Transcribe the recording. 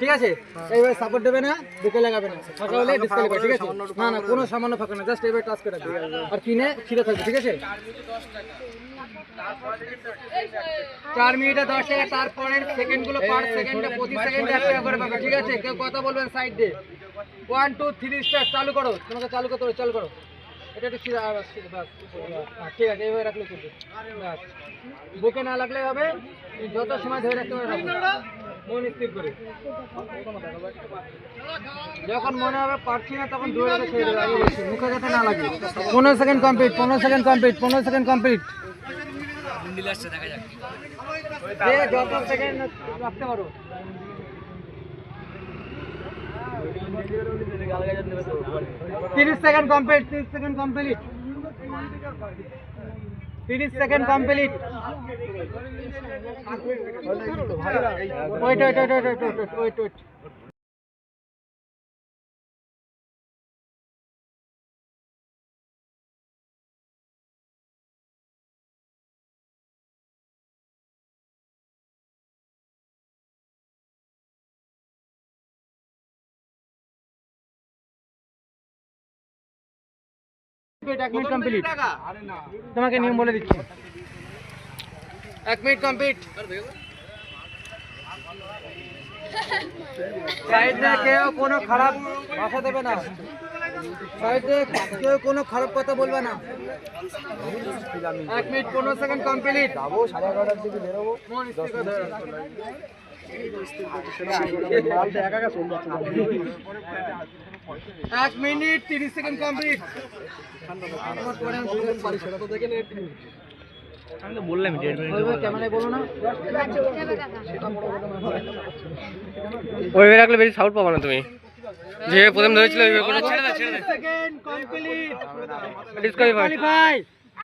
ঠিক আছে, এইভাবে সাপোর্ট দেবে না, বুকে লাগাবে না, ফাঁকা হলে ডিসকোয়ালিফাই। ঠিক আছে, না না কোনো সামান্য ফাঁকা না, জাস্ট এইভাবে টাচ করে দেবে আর কিনে ছিঁড়ে থাকবে। ঠিক আছে, 4 মিনিটে 10 টাকা, তারপরের সেকেন্ডগুলো পার সেকেন্ডে প্রতি সেকেন্ডে 1 টাকা করে পাবে। ঠিক আছে, কেউ কথা বলবেন সাইড দিয়ে। 1 2 3 স্টার্ট। চালু করো, তোমাকে চালু করতে হবে, চালু করো। এটা একটু সিধা বাস, ঠিক আছে, এইভাবে রাখলে চলবে। বাস, বুকে না লাগলে হবে, যত সময় ধরে রাখতে হবে মন স্থির করে। যখন মনে হবে পারছি না তখন দৌড়ে রেখে ছেড়ে দেবে, আগে বলছি মুখে যাতে না লাগে। 15 second complete, 15 second complete, 15 second complete. যত সেকেন্ড রাখতে পারো। 30 second complete, 30 second complete, 30 second complete. Wait wait wait wait wait wait wait. এক মিনিট কমপ্লিট, তোমাকে নিয়ম বলে দিচ্ছি। 1 মিনিট কমপ্লিট। সাইডে কেউ কোনো খারাপ ভাষা দেবে না, সাইডে কেউ কোনো খারাপ কথা বলবে না। 1 মিনিট 15 সেকেন্ড কমপ্লিট। যাবো 11:30টার দিকে বেরোবো। 1 মিনিট 30 সেকেন্ড কমপ্লিট। আমি তো বললাম ক্যামেরায় বলো না, ওইভাবে রাখলে বেশি সাউন্ড পাবো না তুমি, যে প্রথম ধরেছিল ওইভাবে করে। Second complete, disqualify.